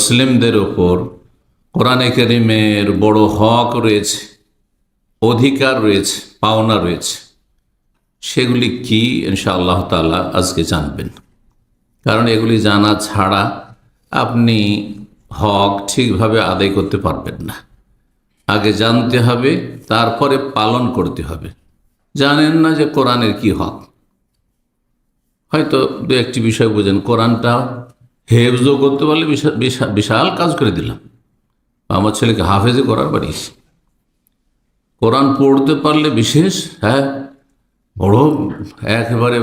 মুসলিমদের ওপর কোরআনে কারিমের বড় হক রয়েছে, অধিকার রয়েছে, পাওনা রয়েছে। সেগুলি কি ইনশাআল্লাহ তাআলা আজকে জানবেন। কারণ এগুলি জানা ছাড়া আপনি হক ঠিকভাবে আদায় করতে পারবেন না। আগে জানতে হবে, তারপরে পালন করতে হবে। জানেন না যে কোরআনের কি হক, হয়তো দু একটি বিষয় বুঝেন। কোরআনটা হেফজও করতে পারলে বিশাল কাজ করে দিলাম, আমার ছেলেকে হাফেজে করার পারিস। কোরআন পড়তে পারলে বিশেষ বড় একেবারে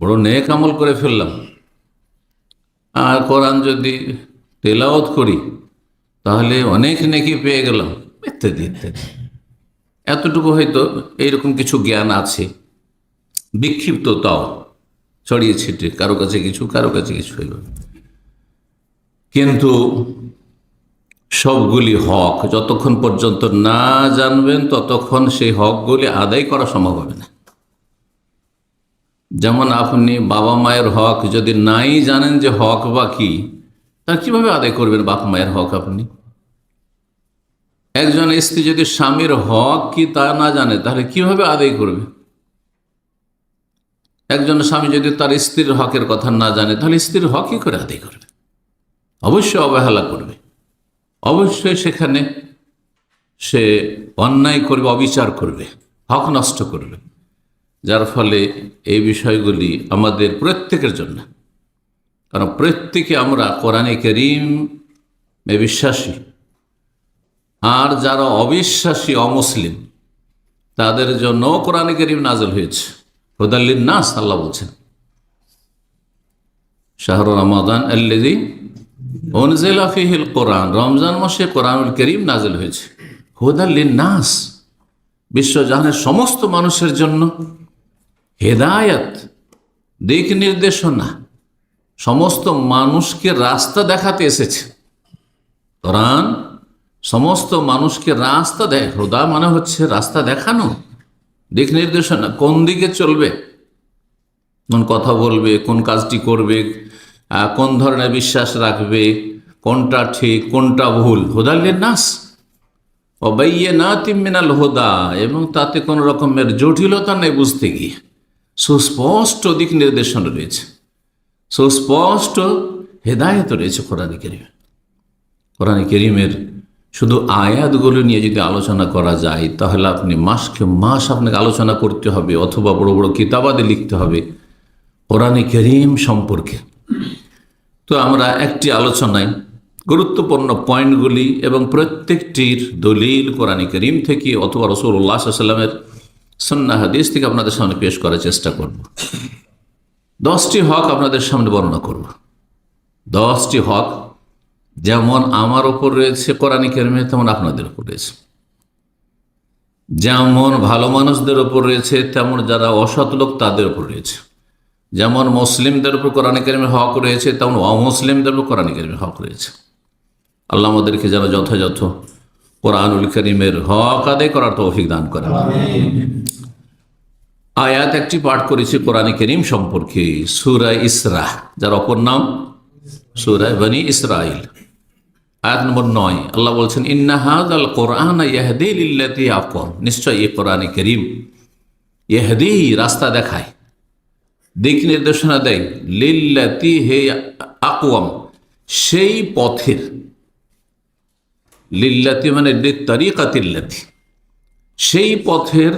বড় নেক আমল করে ফেললাম। আর কোরআন যদি তেলাওয়াত করি তাহলে অনেক নেকি পেয়ে গেলাম, ইত্যাদি ইত্যাদি। এতটুকু হয়তো এইরকম কিছু জ্ঞান আছে, বিক্ষিপ্ত তাও ছড়িয়ে ছিটে, কারো কাছে কিছু কারো কাছে কিছু হইল। কিন্তু সবগুলি হক যতক্ষণ পর্যন্ত না জানবেন ততক্ষণ সেই হকগুলি আদায় করা সম্ভব হবে না। যেমন আপনি বাবা মায়ের হক যদি নাই জানেন যে হক বা কি, তা কিভাবে আদায় করবেন বাবা মায়ের হক আপনি? একজন স্ত্রী যদি স্বামীর হক কি তা না জানে তাহলে কিভাবে আদায় করবে? একজন স্বামী যদি তার স্ত্রীর হকের কথা না জানে তাহলে স্ত্রীর হক কি করে আদায় করবে? অবশ্যই অবহেলা করবে, অবশ্যই সেখানে সে অন্যায় করবে, অবিচার করবে, হক নষ্ট করবে। যার ফলে এই বিষয়গুলি আমাদের প্রত্যেকের জন্য, কারণ প্রত্যেকে আমরা কোরআনে কারীমে বিশ্বাসী। আর যারা অবিশ্বাসী, অমুসলিম, তাদের জন্য কোরআনে কারীম নাযিল হয়েছে হুদাল লিন-নাস। আল্লাহ বলছেন শাহরু রমাদান আল্লাযী উনজিলা ফীহিল কোরআন, রমজান মাসে কোরআনুল কারীম নাযিল হয়েছে হুদাল লিন-নাস, বিশ্বজাহানের সমস্ত মানুষের জন্য হেদায়েত, দিক নির্দেশনা, সমস্ত মানুষকে রাস্তা দেখাতে এসেছে। কোরআন সমস্ত মানুষকে রাস্তা দেয়। হুদা মানে হচ্ছে রাস্তা দেখানো, দিক নির্দেশনা, কোন দিকে চলবে, কোন কথা বলবে, কোন কাজটি করবে, কোন ধরনের বিশ্বাস রাখবে, কোনটা ঠিক কোনটা ভুল। হুদাল লিন-নাস ওয়া বাইয়িনাতিম মিনাল হুদা, এবং তাতে কোনো রকমের জটিলতা নেই বুঝতে গিয়ে। সুস্পষ্ট দিক নির্দেশনা রয়েছে, সুস্পষ্ট হেদায়েত রয়েছে কোরআনে কারীমে। কোরআনে কারীমের শুধু আয়াতগুলো নিয়ে যদি আলোচনা করা যায় তাহলে আপনি মাসকে মাস আপনাকে আলোচনা করতে হবে, অথবা বড় বড় কিতাবাদে লিখতে হবে কোরআনে কারীম সম্পর্কে। তো আমরা একটি আলোচনায় গুরুত্বপূর্ণ পয়েন্টগুলি এবং প্রত্যেকটির দলিল কোরআনে কারীম থেকে অথবা রাসূলুল্লাহ সাল্লাল্লাহু আলাইহি ওয়াসাল্লামের সুন্নাহ হাদিস থেকে আপনাদের সামনে পেশ করার চেষ্টা করব। 10টি হক আপনাদের সামনে বর্ণনা করব। 10টি হক যেমন আমার ওপর রয়েছে কোরআনে কারীমে, তেমন আপনাদের ওপর রয়েছে। যেমন ভালো মানুষদের ওপর রয়েছে তেমন যারা অসৎ লোক তাদের ওপর রয়েছে। যেমন মুসলিমদের উপর কোরআনে কারীমের হক রয়েছে তেমন অমুসলিমদের উপর কোরআনে কারীমের হক রয়েছে। আল্লাহ আমাদেরকে যেন যথাযথ কোরআনুল কারীমের হক আদায় করার তৌফিক দান করেন। আয়াত একটি পাঠ করেছি কোরআনে কারীম সম্পর্কে, সূরা ইসরা, যার অপর নাম সূরা বনী ইসরাইল। আয়াত নম্বর 9 আল্লাহ বলছেন ইন্না হাযাল কোরআনা ইয়াহদি লিল্লাতী আকাম, নিশ্চয় এই কোরআনে কারীম ইয়াহদি রাস্তা দেখায়, দিক নির্দেশনা দেয়, লিল্লাতী হে আকওয়াম সেই পথের, লিল্লাতী মানে লিত্তারিকাতিল্লাতী সেই পথের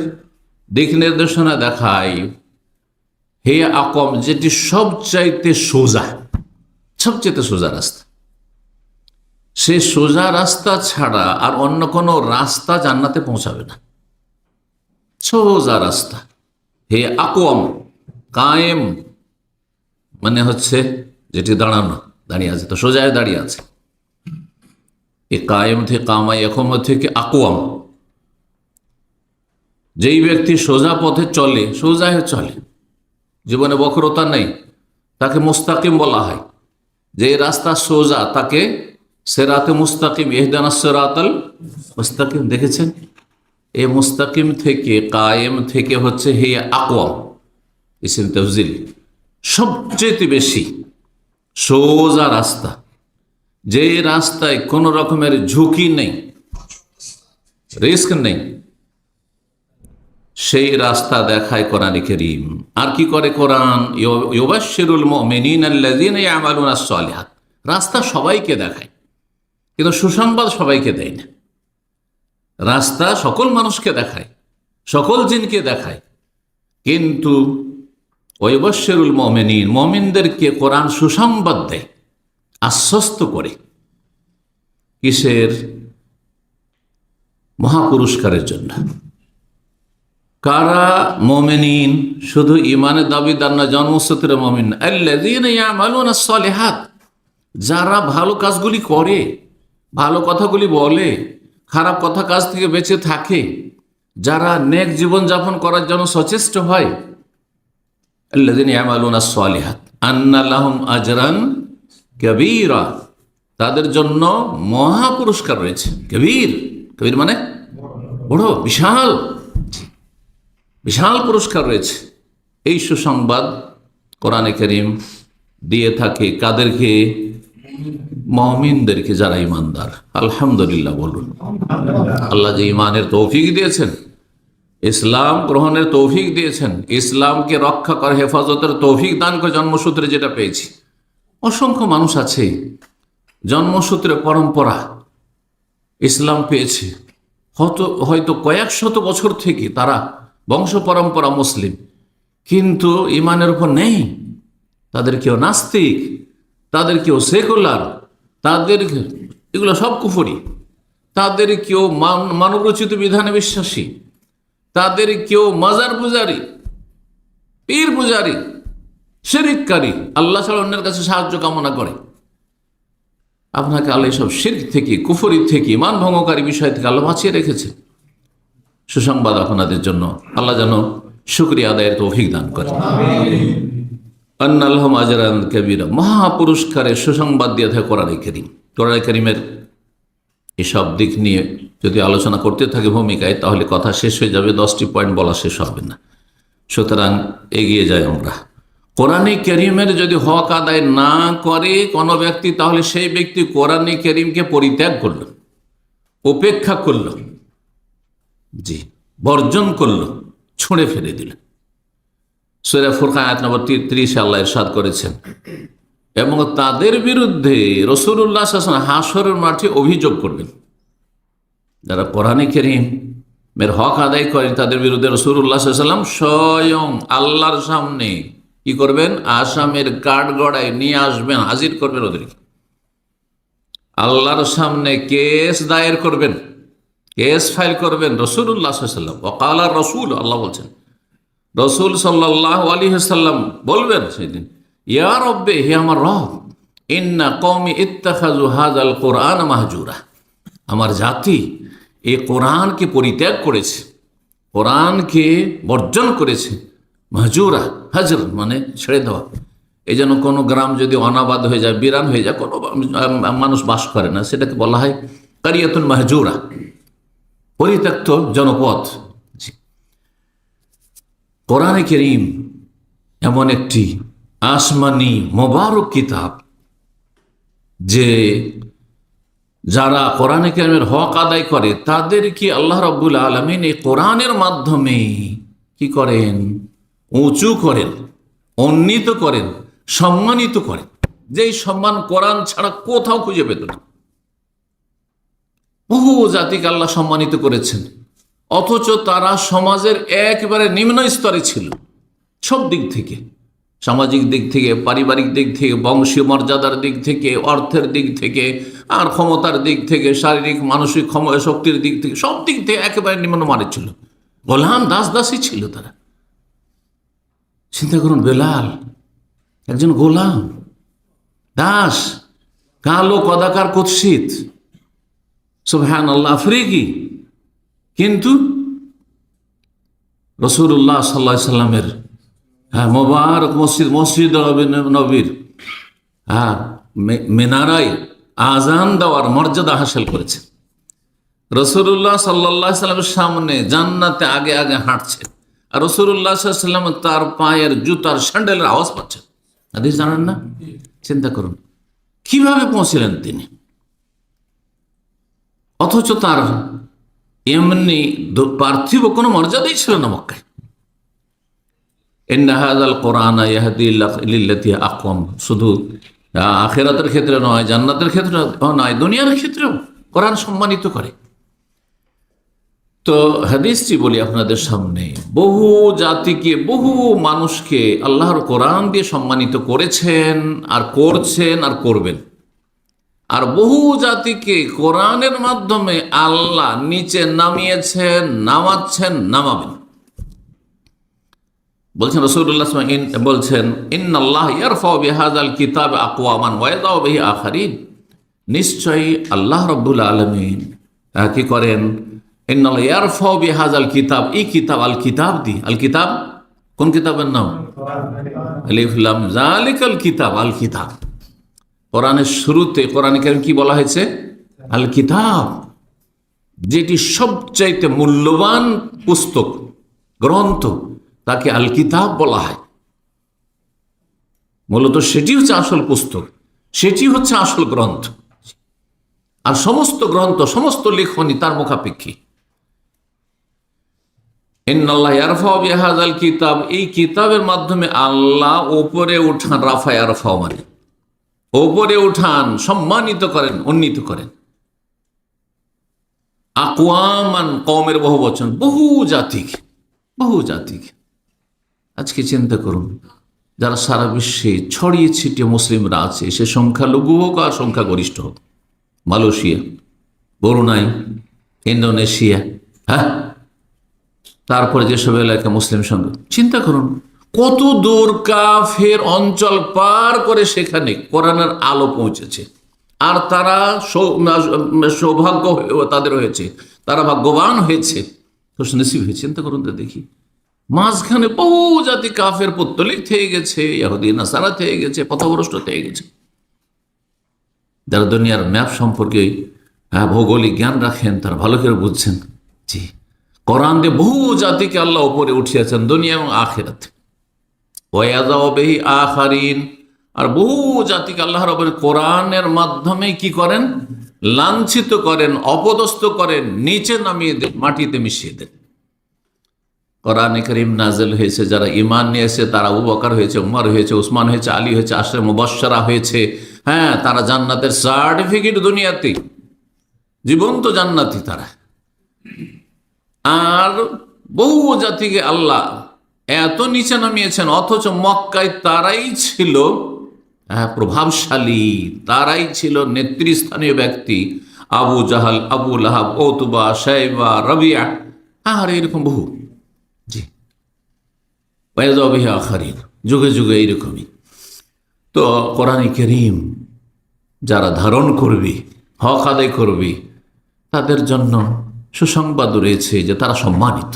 দিক নির্দেশনা দেখায়, হে আকওয়াম যেটি সবচাইতে সোজা, সবচাইতে সোজা রাস্তা। সে সোজা রাস্তা ছাড়া আর অন্য কোনো রাস্তা জান্নাতে পৌঁছাবে না। সোজা রাস্তা, হে আকওয়াম, কায়েম মানে হচ্ছে যেটি দাঁড়ানো, দাঁড়িয়ে আছে, তো সোজায় দাঁড়িয়ে আছে। এ কায়েম থেকে কামা একম থেকে আকওয়াম, যেই ব্যক্তি সোজা পথে চলে, সোজায় চলে, জীবনে বক্রতা নেই, তাকে মুস্তাকিম বলা হয়। যে রাস্তা সোজা তাকে সিরাতে মুস্তাকিম, ইহদিনাস সিরাতাল মুস্তাকিম। দেখেছেন, এই মুস্তাকিম থেকে, কায়েম থেকে হচ্ছে হে আকওয়াম, ইসম তাফজিল, সবচেয়ে বেশি সোজা রাস্তা। যে রাস্তায় কোন রকমের ঝুঁকি নেই, রিস্ক নেই, সেই রাস্তা দেখায় কোরআনে কারীম। আর কি করে কোরআন? ইউবাশশিরুল মুমিনিনা আল্লাযীনা ইয়ামালুনাস সালিহাত। রাস্তা সবাইকে দেখায়, কিন্তু সুসংবাদ সবাইকে দেয় না। রাস্তা সকল মানুষকে দেখায়, সকল জিনকে দেখায়, কিন্তু ওয়াইবাশশিরুল মুমিনিন, মুমিনদেরকে কোরআন সুসংবাদ দেয়, আশ্বস্ত করে। কিসের? মহাপুরস্কারের জন্য। কারা মুমিনিন? শুধু ইমানের দাবিদার না, জন্মসূত্রে মুমিন। আল্লাযীনা ইয়ামালুনাস সালিহাত, যারা ভালো কাজগুলি করে, ভালো কথাগুলি বলে, খারাপ কথা কাজ থেকে বেঁচে থাকে, যারা নেক জীবন যাপন করার জন্য সচেষ্ট হয়। আল্লাযীনা ইয়ামালুনাস সালিহাত আন্না লাহুম আজরান কাবীরা, তাদের জন্য মহা পুরস্কার রয়েছে। কবির, কবির মানে বড়, বিশাল, বিশাল পুরস্কার রয়েছে। এই সুসংবাদ কোরআনে কারীম দিয়ে থাকে কাদেরকে? মুমিনদেরকে, যারা ইমানদার। আলহামদুলিল্লাহ বলুন। আল্লাহ যে ইমানের তৌফিক দিয়েছেন, ইসলাম গ্রহণের তৌফিক দিয়েছেন, ইসলামকে রক্ষা করে হেফাজতের তৌফিক দান করে জন্মসূত্রে যেটা পেয়েছি। অসংখ্য মানুষ আছে জন্মসূত্রে পরম্পরা ইসলাম পেয়েছে, হয়তো কয়েক শত বছর থেকে তারা বংশ পরম্পরা মুসলিম, কিন্তু ইমানের উপর নেই। তাদের কেউ নাস্তিক, তাদের কেউ সেকুলার, তাদের এগুলো সব কুফরি। তাদের কেউ মানবরচিত বিধানে বিশ্বাসী, তাদের কেউ মাজার পূজারী, পীর পূজারী, শিরককারী, আল্লাহ ছাড়া অন্যের কাছে সাহায্য কামনা করে। আপনাকে আল্লাহ সব শিরক থেকে, কুফরি থেকে, ইমান ভঙ্গকারী বিষয় থেকে আল্লাহ বাঁচিয়ে রেখেছে। সুসংবাদ আপনাদের জন্য, আল্লাহ যেন শুকরিয়া আদায়ের তৌফিক দান করে। আন্না লাহুম আজরান কাবীরা, মহাপুরস্কারের সুসংবাদ দিয়ে থাকে কোরআনে কারীম। কোরআনে কারীমের এসব দিক নিয়ে যদি আলোচনা করতে থাকে ভূমিকায়, তাহলে কথা শেষ হয়ে যাবে, 10টি পয়েন্ট বলা শেষ হবে না। সুতরাং এগিয়ে যাই আমরা। কোরআনে কারীমের যদি হক আদায় না করে কোনো ব্যক্তি, তাহলে সেই ব্যক্তি কোরআনে কারীমকে পরিত্যাগ করল, উপেক্ষা করল, জি, বর্জন করল, ছুঁড়ে ফেলে দিল। সূরা ফুরকান আয়াত নম্বর 33 আল্লাহ ইরশাদ করেছেন, এবং তাদের বিরুদ্ধে রাসূলুল্লাহ সাল্লাল্লাহু আলাইহি ওয়াসাল্লাম হাশরের মাঠে অভিযোগ করবেন। যারা কোরআনে কারীমের হক আদায় করেন, তাদের বিরুদ্ধে রাসূলুল্লাহ সাল্লাল্লাহু আলাইহি ওয়াসাল্লাম স্বয়ং আল্লাহর সামনে কি করবেন? আসামের কাঠগড়ায় নিয়ে আসবেন, হাজির করবেন ওদেরকে। আল্লাহর সামনে কেস দায়ের করবেন, কেস ফাইল করবেন রাসূলুল্লাহ সাল্লাল্লাহু আলাইহি ওয়াসাল্লাম। ওয়াকালা রাসূল, আল্লাহ বলছেন, রাসূল সাল্লাল্লাহু আলাইহি ওয়াসাল্লাম বলবেন সেদিন, ইয়া রব্বে, হে আমার রব, ইন্না কওমি ইত্তাখাযু হাযাল কুরআন মাহজুরা, আমার জাতি এই কোরআনকে পরিত্যাগ করেছে, কোরআনকে বর্জন করেছে। মাহজুরা, হাজর মানে ছেড়ে দেওয়া। এই জন্য কোনো গ্রাম যদি অনাবাদ হয়ে যায়, বিরান হয়ে যায়, কোনো মানুষ বাস করে না, সেটাকে বলা হয় কারিয়াতুন মাহজুরা, পরিত্যক্ত জনপদ। কোরআনে কারীম এমন একটি আসমানি মোবারক কিতাব, যে যারা কোরআনে কারীমের হক আদায় করে তাদেরকে আল্লাহ রাব্বুল আলামিন এই কোরআনের মাধ্যমে কি করেন? উঁচু করেন, উন্নীত করেন, সম্মানিত করেন, যেই সম্মান কোরআন ছাড়া কোথাও খুঁজে পেত না। বহু জাতিকে আল্লাহ সম্মানিত করেছেন, অথচ তারা সমাজের একেবারে নিম্ন স্তরে ছিল, সব দিক থেকে, সামাজিক দিক থেকে, পারিবারিক দিক থেকে, বংশীয় মর্যাদার দিক থেকে, অর্থের দিক থেকে, আর ক্ষমতার দিক থেকে, শারীরিক মানসিক শক্তির দিক থেকে, সব দিক থেকে একেবারে নিম্নমানের ছিল। গোলাম, দাস দাসী ছিল তারা। চিন্তা করুন, বেলাল একজন গোলাম, দাস, কালো কদাকার কুৎসিত, সুবহানাল্লাহ, আফ্রিকি, কিন্তু রাসূলুল্লাহ সাল্লাল্লাহু আলাইহি সাল্লামের মোবারক মসজিদ নবীর মিনারায় আজান দেওয়ার মর্যাদা হাসিল করেছে। রাসূলুল্লাহ সাল্লাল্লাহু আলাইহি সাল্লামের সামনে জান্নাতে আগে আগে হাঁটছে, আর রাসূলুল্লাহ সাল্লাল্লাহু আলাইহি সাল্লাম তার পায়ের জুতার স্যান্ডেলের আওয়াজ পাচ্ছেন। হাদিস জানেন না? চিন্তা করুন কিভাবে পৌঁছলেন তিনি, অথচ তার এমনি পার্থিব কোনো মর্যাদাই ছিল না মক্কায়। ইন্না হাযাল কুরআনা ইয়াহদি লিল্লাতী আকওয়াম, শুধু আখিরাতের ক্ষেত্রে নয়, জান্নাতের ক্ষেত্রে নয়, দুনিয়ার ক্ষেত্রেও কোরআন সম্মানিত করে। তো হাদিসটি বলি আপনাদের সামনে, বহু জাতিকে, বহু মানুষকে আল্লাহর কোরআন দিয়ে সম্মানিত করেছেন, আর করছেন, আর করবেন। আর বহু জাতিকে কোরআনের মাধ্যমে আল্লাহ নিচে নামিয়েছেন, নামাচ্ছেন, নামাবেন। বলছেন রাসূলুল্লাহ সাল্লাল্লাহু আলাইহি ওয়াসাল্লাম, বলছেন ইন্নাল্লাহ ইয়ারফাউ বিহাযাল কিতাব আকওয়ামান ওয়া ইয়াদাউ বিহি আখারিন, নিশ্চয়ই আল্লাহ রাব্বুল আলামিন কি করেন, ইন্নাল্লাহ ইয়ারফাউ বিহাযাল কিতাব, এই কিতাব, আল কিতাব দি, আল কিতাব কোন কিতাবের নাম? আলিফ লাম যালিকাল কিতাব, আল কিতাব। কোরআনের শুরুতে কোরআন কারীম কি বলা হয়েছে? আল কিতাব, যেটি সবচাইতে মূল্যবান পুস্তক, গ্রন্থ, তাকে আল কিতাব বলা হয়। মূলত সেটি হচ্ছে আসল পুস্তক, সেটি হচ্ছে আসল গ্রন্থ। আর সমস্ত গ্রন্থ, সমস্ত লেখনী তার মুখাপেক্ষী। ইন্নাল্লাহ ইয়ারফাউ বিহাযাল কিতাব, এই কিতাবের মাধ্যমে আল্লাহ উপরে উঠান, রাফা ইয়ারফাউ মানে উপরে উঠান, সম্মানিত করেন, উন্নীত করেন। আকওয়ামান, কওমের বহু বচন, বহু জাতিকে, বহু জাতিকে। আজকে চিন্তা করুন, যারা সারা বিশ্বে ছড়িয়ে ছিটিয়ে মুসলিমরা আছে, সে সংখ্যালঘু হোক আর সংখ্যাগরিষ্ঠ হোক, মালয়েশিয়া, ব্রুনাই, ইন্দোনেশিয়া, হ্যাঁ, তারপরে যেসব এলাকা মুসলিম সঙ্গে, চিন্তা করুন কত দূর কাফের অঞ্চল পার করে সেখানে কোরআনের আলো পৌঁছেছে। আর তারা সৌভাগ্য তাদের হয়েছে, তারা ভাগ্যবান হয়েছে, খুশনসিব হয়েছে। চিন্তা করুন তো দেখি, মাঝখানে বহু জাতি কাফের পত্তলিক থেকে গেছে, ইহুদি নাসারা থেকে গেছে, পথভ্রষ্ট থেকে গেছে। যারা দুনিয়ার ম্যাপ সম্পর্কে ভৌগোলিক জ্ঞান রাখেন, তারা ভালো করে বুঝছেন, জি, কোরআন দিয়ে বহু জাতিকে আল্লাহ উপরে উঠিয়েছেন, দুনিয়া এবং আখিরাতে। ওয়াযাউ বিহি আখারিন, আর বহু জাতিকে আল্লাহ রাব্বুল কোরআনের মাধ্যমে কি করেন? লাঞ্ছিত করেন, অপদস্থ করেন, নিচে নামিয়ে দেন, মাটিতে মিশিয়ে দেন। কোরআনে কারীম নাযিল হয়েছে, যারা ঈমান নিয়েছে তারা আবু বকর হয়েছে, উমর হয়েছে, উসমান হয়েছে, আলী হয়েছে, আশরে মুবাশশারা হয়েছে, হ্যাঁ, তারা জান্নাতের সার্টিফিকেট দুনিয়াতে, জীবন্ত জান্নাতি তারা। আর বহু জাতিকে আল্লাহ এত নিচে নামিয়েছেন, অথচ মক্কায় তারাই ছিল প্রভাবশালী, তারাই ছিল নেতৃস্থানীয় ব্যক্তি। আবু জাহাল, আবু লাহাব, উতবা, শাইবা, রাবিয়া, আর এরকম বহু, জি, ওয়াযাউ বিহি আখারিন, যুগে যুগে এইরকমই। তো কোরআনে কারীম যারা ধারণ করবে, হক আদায় করবে, তাদের জন্য সুসংবাদ রয়েছে যে তারা সম্মানিত,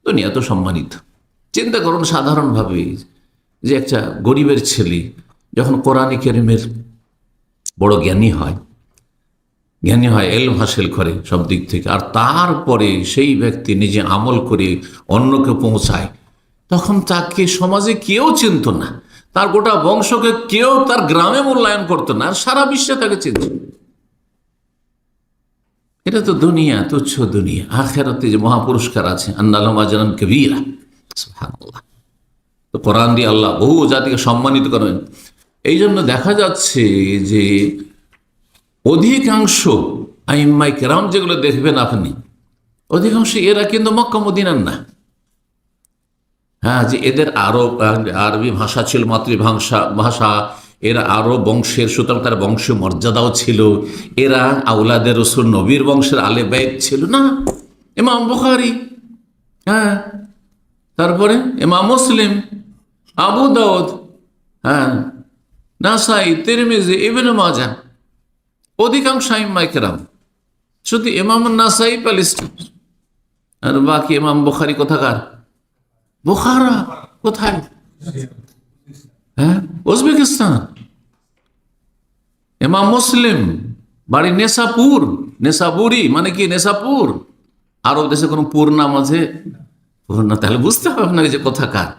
দুনিয়া তো সম্মানিত। চিন্তা করুন সাধারণভাবে যে একটা গরিবের ছেলে যখন কোরআনে কারীমের বড় জ্ঞানী হয়, এলম হাসিল করে সব দিক থেকে, আর তারপরে সেই ব্যক্তি নিজে আমল করে অন্যকে পৌঁছায়, তখন তাকে সমাজে কেউ চিনত না, তার গোটা বংশকে কেউ তার গ্রামে মূল্যায়ন করতো না, আর সারা বিশ্বে তাকে চিনত। এটা তো দুনিয়া, তুচ্ছ দুনিয়া। আখিরাতে যে মহাপুরস্কার আছে, আন্না লাহুম আজরান কাবীরা, সুবহানাল্লাহ। তো কোরআন দিয়ে আল্লাহ বহু জাতিকে সম্মানিত করেন। এই জন্য দেখা যাচ্ছে যে অধিকাংশ আইম্মাই কেরাম যেগুলো দেখবেন আপনি, অধিকাংশ এরা কিন্তু মক্কা মদিনার না। হ্যাঁ, যে এদের আরবি ভাষা ছিল মাতৃভাষা, এরা আরো বংশের, সুতরাং তার বংশীয় মর্যাদাও ছিল, এরা আওলাদের রাসূল নবীর বংশের আলে বাইত ছিল না। ইমাম বুখারী, হ্যাঁ, তারপরে ইমাম মুসলিম, আবু দাউদ, হ্যাঁ, নাসাই, তিরমিজি, ইবনে মাজাহ, অধিকাংশ আইম্মায়ে কেরাম। শুধু ইমাম নাসাই প্যালেস্টাইন, আর বাকি ইমাম বুখারী কোথাকার? বুখারা কোথায়? হ্যাঁ, উজবেকিস্তান। ইমাম মুসলিম বাড়ি নেশাপুর, নেশাপুরি মানে কি? নেশাপুর। আরব দেশে কোনো পুর নাম আছে? পুর না, তাহলে বুঝতে হবে আপনাকে যে কোথাকার।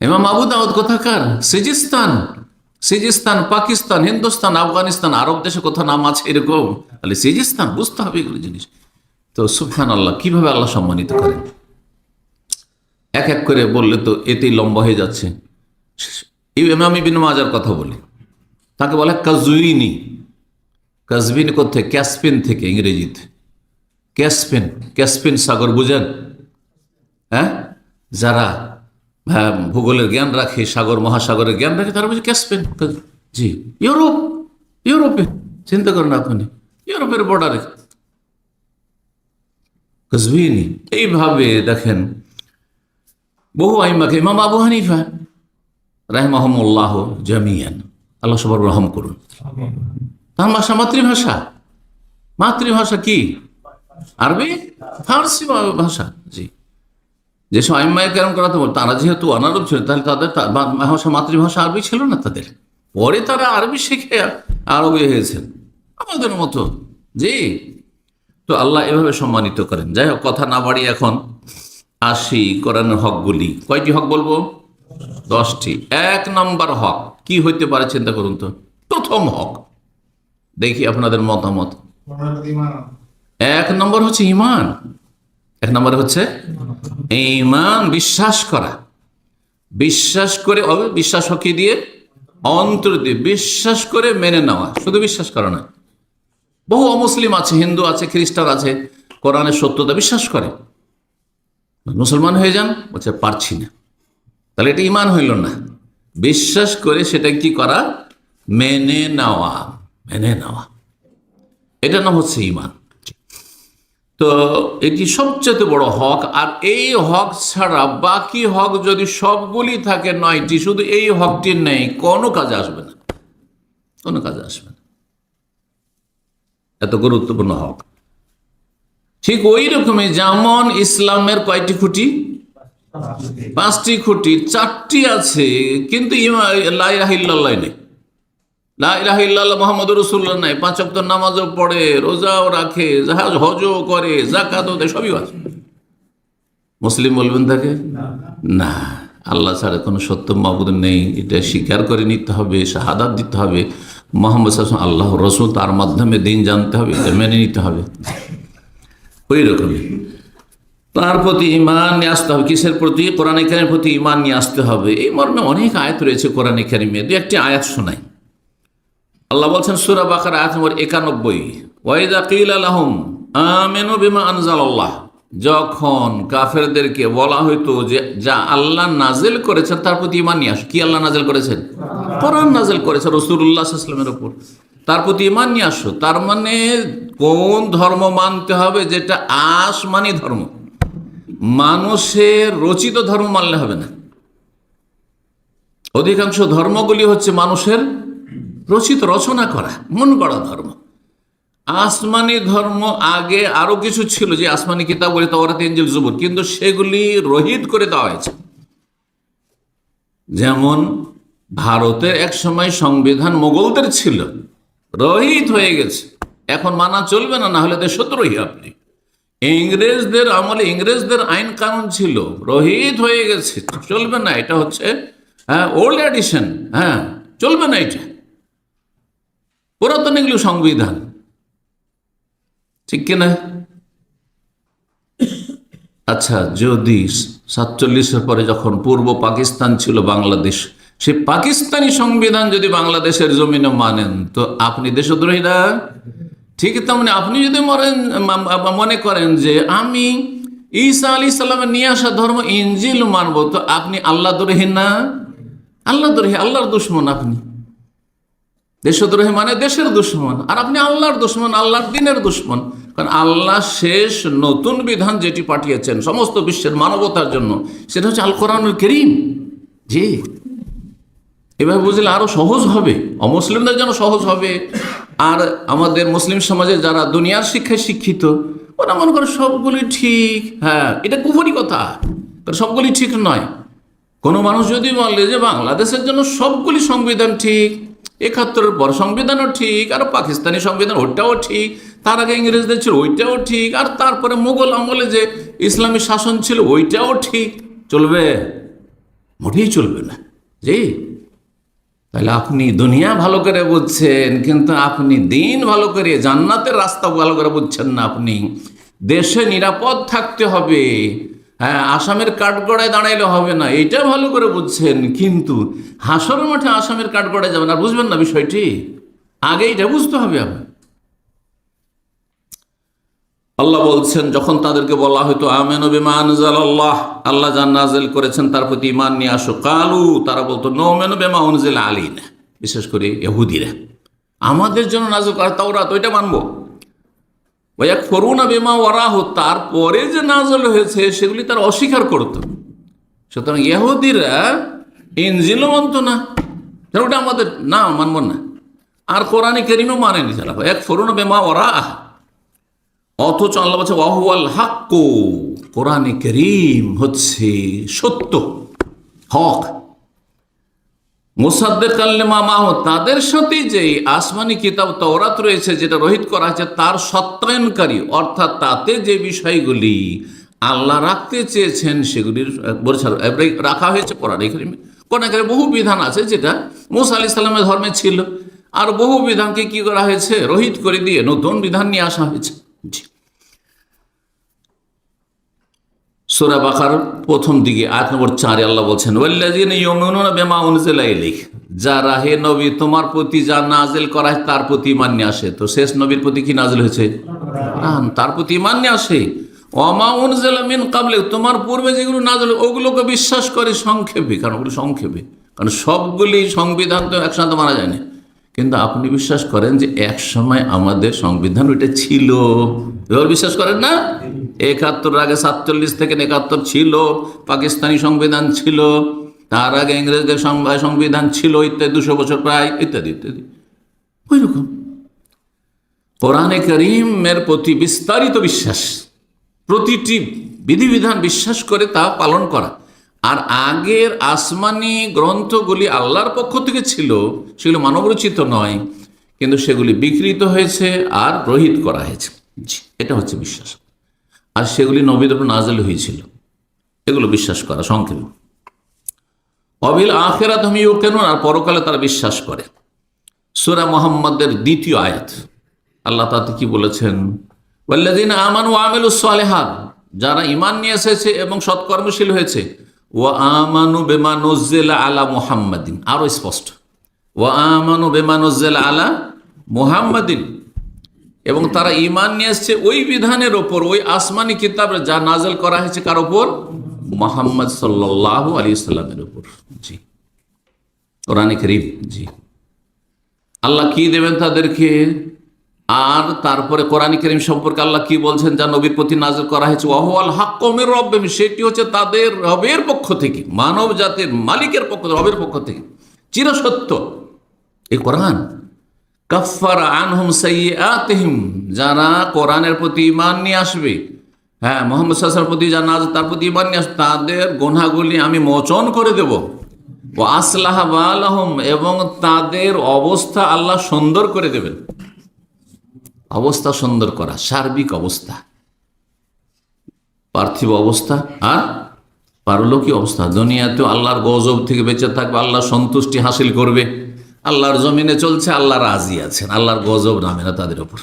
ইমাম আবু দাউদ কোথাকার? সিজিস্তান। সিজিস্তান, পাকিস্তান, হিন্দুস্তান, আফগানিস্তান, আরব দেশে কোথাও নাম আছে এরকম? তাহলে সিজিস্তান বুঝতে হবে এগুলো জিনিস। তো সুবহানাল্লাহ, কিভাবে আল্লাহ সম্মানিত করেন। এক এক করে বললে তো এতেই লম্বা হয়ে যাচ্ছে। ইমাম ইবনে মাজার কথা বলি, তাকে বলে কাজউইনি। কাজবিন কোথায়? ক্যাসপিন থেকে, ইংরেজিতে ক্যাসপিন। ক্যাসপিন সাগর বুঝেন? হ্যাঁ, যারা ভূগোলের জ্ঞান রাখে, সাগর মহাসাগরের জ্ঞান রাখে, তারা বলছে ক্যাসপিন। জি, ইউরোপে চিন্তা করেন আপনি, ইউরোপের বর্ডারে কাজবিনি। এইভাবে দেখেন বহু আইমাকে, ইমাম আবু হানিফা রাহিমাহুমুল্লাহ জামিয়ান, আল্লাহ সবার রহম করুন, তার ভাষা মাতৃভাষা। মাতৃভাষা কি? আরবি, ফার্সি ভাষা। জি, যেসব আইম্মায়ে কেরাম করাতে বল, তারা যেহেতু অনারব ছিল, তাহলে তাদের ভাষা, মাতৃভাষা আরবি ছিল না তাদের। পরে তারা আরবি শিখে আরবি হয়েছেন আমাদের মতো। জি, তো আল্লাহ এভাবে সম্মানিত করেন। যাই হোক, কথা না বাড়ি, এখন আসি কোরআনের হকগুলি। কয়টি হক বলবো? 10টি। 1 নম্বর হক কি হইতে পারে চিন্তা করুন তো। প্রথম হক দেখি আপনাদের মতামত। 1 নম্বর হচ্ছে ঈমান। 1 নম্বর হচ্ছে ঈমান, বিশ্বাস করা। বিশ্বাস করে, বিশ্বাস হকি দিয়ে, অন্তর দিয়ে বিশ্বাস করে মেনে নেওয়া, শুধু বিশ্বাস করা না। বহু অমুসলিম আছে, হিন্দু আছে, খ্রিস্টান আছে, কোরআনের সত্যতা বিশ্বাস করে, মুসলমান হয়ে যান, বলছে পারছি না, তাহলে এটা ঈমান হইল না। বিশ্বাস করে সেটা কি করা? মেনে নেওয়া। মেনে নেওয়া, এটার নাম হচ্ছে ঈমান। তো এটি সবচেয়ে বড় হক। আর এই হক ছাড়া বাকি হক যদি সবগুলি থাকে 9টি, শুধু এই হকটি নেই, কোনো কাজে আসবে না, কোনো কাজে আসবে না। এত গুরুত্বপূর্ণ হক। ঠিক ওই রকমই যেমন ইসলামের কয়টি খুঁটি? 5টি খুঁটি। 4টি আছে, কিন্তু লা ইলাহা ইল্লাল্লাহ নেই, লা ইলাহা ইল্লাল্লাহ মুহাম্মাদুর রাসূলুল্লাহ নাই। 5 ওয়াক্ত নামাজও পড়ে, রোজাও রাখে, হজও করে, যাকাতও দেয়, সবই আছে। মুসলিম বলবেন তাকে? না, আল্লাহ ছাড়া কোনো সত্য মাবুদ নেই, এটা স্বীকার করে নিতে হবে, শাহাদাত দিতে হবে। মুহাম্মদ সাল্লাল্লাহু আলাইহি ওয়াসাল্লাম আল্লাহ রাসূল, তার মাধ্যমে দিন জানতে হবে, এটা মেনে নিতে হবে। ওই রকমই তার প্রতি ঈমান নিয়ে আসতে হবে। কিসের প্রতি? কোরআনে কারীমের প্রতি ঈমান নিয়ে আসতে হবে। এই মর্মে অনেক আয়াত রয়েছে কোরআনে কারীমে। দু একটি আয়াত শোনাই। আল্লাহ বলছেন সূরা বাকারা আয়াত নম্বর 91, ওয়াইদা কিলা লাহুম আমিনু বিমা আনজালাল্লাহ, যখন কাফেরদেরকে বলা হইতো যে যা আল্লাহ নাজিল করেছেন তার প্রতি ঈমান নিয়ে আসো। কি আল্লাহ নাজিল করেছেন? কোরআন নাজিল করেছেন রাসূলুল্লাহ সাল্লাল্লাহু আলাইহি ওয়াসাল্লামের উপর, তার প্রতি ঈমান নিয়ে আসো। তার মানে কোন ধর্ম মানতে হবে? যেটা আসমানি ধর্ম, মানুষের রচিত ধর্ম মানলে হবে না। অধিকাংশ ধর্মগুলি হচ্ছে মানুষের রচিত, রচনা করা, মন গড়া ধর্ম। আসমানি ধর্ম আগে আরো কিছু ছিল, যে আসমানি কিতাবগুলি, তাওরাত, ইনজিল, জবুর, কিন্তু সেগুলি রহিত করে দেওয়া হয়েছে। যেমন ভারতের এক সময় সংবিধান মোগলদের ছিল, রহিত হয়ে গেছে, এখন মানা চলবে না, না হলে দেশদ্রোহী আপনি। ইংরেজদের আমলে ইংরেজদের আইন কানুন ছিল, রহিত হয়ে গেছে, চলবে না, এটা হচ্ছে ওল্ড এডিশন, হ্যাঁ চলবে না, এটা পুরাতন এগুলো সংবিধান, ঠিক কিনা? আচ্ছা, যদি 47-এর পরে যখন পূর্ব পাকিস্তান ছিল বাংলাদেশ, সেই পাকিস্তানি সংবিধান যদি বাংলাদেশের জমিনে মানেন, তো আপনি দেশদ্রোহী না? ঠিক তেমনি আপনি যদি মনে করেন যে আমি ঈসা আলাইহিস সালামের নিয়ে আসা ধর্ম ইনজিল মানব, তো আপনি আল্লাহ দ্রোহী না? আল্লাহ দ্রোহী, আল্লাহর দুশমন আপনি। দেশদ্রোহী মানে দেশের দুশমন, আর আপনি আল্লাহর দুশমন, আল্লাহর দ্বীনের দুশমন। কারণ আল্লাহ শেষ নতুন বিধান যেটি পাঠিয়েছেন সমস্ত বিশ্বের মানবতার জন্য, সেটা হচ্ছে আল কোরআনুল কারীম। জি, এভাবে বুঝলে আরো সহজ হবে, অমুসলিমদের জন্য সহজ হবে। আর আমাদের মুসলিম সমাজে যারা দুনিয়ার শিক্ষায় শিক্ষিত, ওরা মনে করে সবগুলি ঠিক। হ্যাঁ, এটা কুফরি কথা, সবগুলি ঠিক নয়। কোনো মানুষ যদি বলে যে বাংলাদেশের জন্য সবগুলি সংবিধান ঠিক, 71-এর পর সংবিধানও ঠিক, আর পাকিস্তানি সংবিধান ওইটাও ঠিক, তার আগে ইংরেজদের ছিল ওইটাও ঠিক, আর তারপরে মুঘল আমলে যে ইসলামী শাসন ছিল ওইটাও ঠিক, চলবে? মোটেই চলবে না। জি, তাহলে আপনি দুনিয়া ভালো করে বুঝছেন, কিন্তু আপনি দিন ভালো করে, জান্নাতের রাস্তা ভালো করে বুঝছেন না। আপনি দেশে নিরাপদ থাকতে হবে, হ্যাঁ, আসামের কাঠগড়ায় দাঁড়াইলে হবে না, এইটা ভালো করে বুঝছেন, কিন্তু হাসরের মাঠে আসামের কাঠগড়ায় যাবেন আর বুঝবেন না বিষয়টি। আগে এটা বুঝতে হবে আপনার। আল্লাহ বলছেন, যখন তাদেরকে বলা হয়তো আমেনু বিমা আনজালাল্লাহ, আল্লাহ যা নাযিল করেছেন তার প্রতি ঈমান নিয়ে আসো, কালু, তারা বলতো নুমিনু বিমা উনজিলা আলাইনা, বিশেষ করে ইহুদিরা, আমাদের জন্য নাযিল করা তাওরাত ওইটা মানবো। ওয়া ইয়াকফুরুনা বিমা ওয়ারাহু, তারপরে যে নাযিল হয়েছে সেগুলি তারা অস্বীকার করত। সুতরাং ইহুদিরা ইনজিলও মানত না, ওটা আমাদের না, মানব না। আর কোরআনে কারীমও মানেনি তারা, ইয়াকফুরুনা বিমা ওয়ারাহু। অথচ আল্লাহ বলছে ওয়াহুয়াল হাক্কু, কোরআনে কারীম হচ্ছে সত্য, হক। মুসাদ্দিকাল লিমা মাহু, তাদের সাথে যে আসমানি কিতাব তাওরাত রয়েছে, যেটা রহিত করা হয়েছে, তার সত্যায়নকারী, অর্থাৎ তাতে যে বিষয়গুলি আল্লাহ রাখতে চেয়েছেন সেগুলির রাখা হয়েছে কোরআনে কারীমে। কোরআনে কারীমে বহু বিধান আছে যেটা মুসা আলাইহিস সালামের ধর্মে ছিল, আর বহু বিধানকে কি করা হয়েছে, রহিত করে দিয়ে নতুন বিধান নিয়ে আসা হয়েছে। সূরা বাকারার প্রথম দিকে আয়াত নম্বর 4 আল্লাহ বলছেন, ওয়াল্লাযিনা ইউমিনুনা বিমা উনজিলা ইলাইক, যারা হে নবী তোমার প্রতি যা নাজিল করা হয় তার প্রতি ঈমান নিয়ে আসে। তো শেষ নবীর প্রতি কি নাজিল হয়েছে? কোরআন, তার প্রতি ঈমান নিয়ে আসে। ওয়া মা উনজিলা মিন ক্বাবলিক, তোমার পূর্বে যেগুলো নাজিল ওগুলোকে বিশ্বাস করে সংক্ষেপে, কারণ ওগুলো সংক্ষেপে, কারণ সবগুলি সংবিধান তো একসাথে মানা যায় না। কিন্তু আপনি বিশ্বাস করেন যে এক সময় আমাদের সংবিধান ওইটা ছিল, এবার বিশ্বাস করেন না? 71 আগে 47 থেকে 71 ছিল, পাকিস্তানি সংবিধান ছিল, তার আগে ইংরেজদের সংবিধান ছিল, ইত্যাদি, 200 বছর প্রায়, ইত্যাদি ইত্যাদি। ওই রকম কোরআনে কারীমের প্রতি বিস্তারিত বিশ্বাস, প্রতিটি বিধিবিধান বিশ্বাস করে তা পালন করা। আর আগের আসমানি গ্রন্থগুলি আল্লাহর পক্ষ থেকে ছিল, সেগুলো মানবরচিত নয়, কিন্তু সেগুলি বিকৃত হয়েছে আর রহিত করা হয়েছে, এটা হচ্ছে বিশ্বাস। আর সেগুলি নবীদের উপর নাযিল হয়েছিল, এগুলো বিশ্বাস করা সংক্ষেপে। অবিল আখিরাত হুম ইউকিনুন, আর পরকালে তারা বিশ্বাস করে। সূরা মুহাম্মাদের 2য় আয়াত আল্লাহ তাতে কি বলেছেন, ওয়াল্লাযিনা আমানু ওয়া আমিলুস সালিহাত, যারা ঈমান নিয়ে এসেছে এবং সৎকর্মশীল হয়েছে, ওয়া আমানু বিমা নুজিলা আলা মুহাম্মাদিন, আরো স্পষ্ট, ওয়া আমানু বিমা নুজিলা আলা মুহাম্মাদিন, এবং তারা ঈমান নিয়ে এসেছে ওই বিধানের ওপর, ওই আসমানি কিতাবে যা নাযিল করা হয়েছে কার ওপর? মুহাম্মদ সাল্লাল্লাহু আলাইহি সাল্লামের উপর। জি, কোরআনে কারীম। জি, আল্লাহ কি দেবেন তাদেরকে? আর তারপরে কোরআন কারীম সম্পর্কে আল্লাহ কি বলছেন, যা নবীর প্রতি নাযিল করা হয়েছে, ওয়াহুয়াল হাক্কু মির রাব্বিহিম, সেটি হচ্ছে তাদের রবের পক্ষ থেকে, মানব জাতির মালিকের পক্ষ থেকে, রবের পক্ষ থেকে চিরসত্য এই কোরআন। কাফফারা আনহুম সাইয়্যাতিহিম, যারা কোরআনের প্রতি ঈমান নিয়ে আসবে, হ্যাঁ, মুহাম্মদ সাল্লাল্লাহু আলাইহি ওয়াসাল্লামের প্রতি যারা নাযিল তার প্রতি ঈমান নিয়ে আসবে, তাদের গুনাহগুলি আমি মোচন করে দেব। ওয়া আসলাহা বালাহুম, এবং তাদের অবস্থা আল্লাহ সুন্দর করে দেবেন। অবস্থা সুন্দর করা, সার্বিক অবস্থা, পার্থিব অবস্থা আর পারলৌকিক অবস্থা। দুনিয়াতেও আল্লাহর গজব থেকে বেঁচে থাকবে, আল্লাহর সন্তুষ্টি হাসিল করবে, আল্লাহর জমিনে চলছে, আল্লাহ রাজি আছেন, আল্লাহর গজব নামে না তাদের উপর।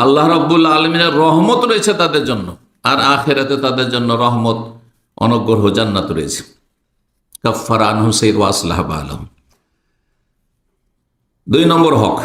আল্লাহ রাব্বুল আলামিনের রহমত রয়েছে তাদের জন্য, আর আখিরাতে তাদের জন্য রহমত, অনুগ্রহ, জান্নাত রয়েছে। কাফফারা আনহুম সাইয়্যাতিহিম ওয়া আসলাহা বালাহুম। 2 নম্বর হক,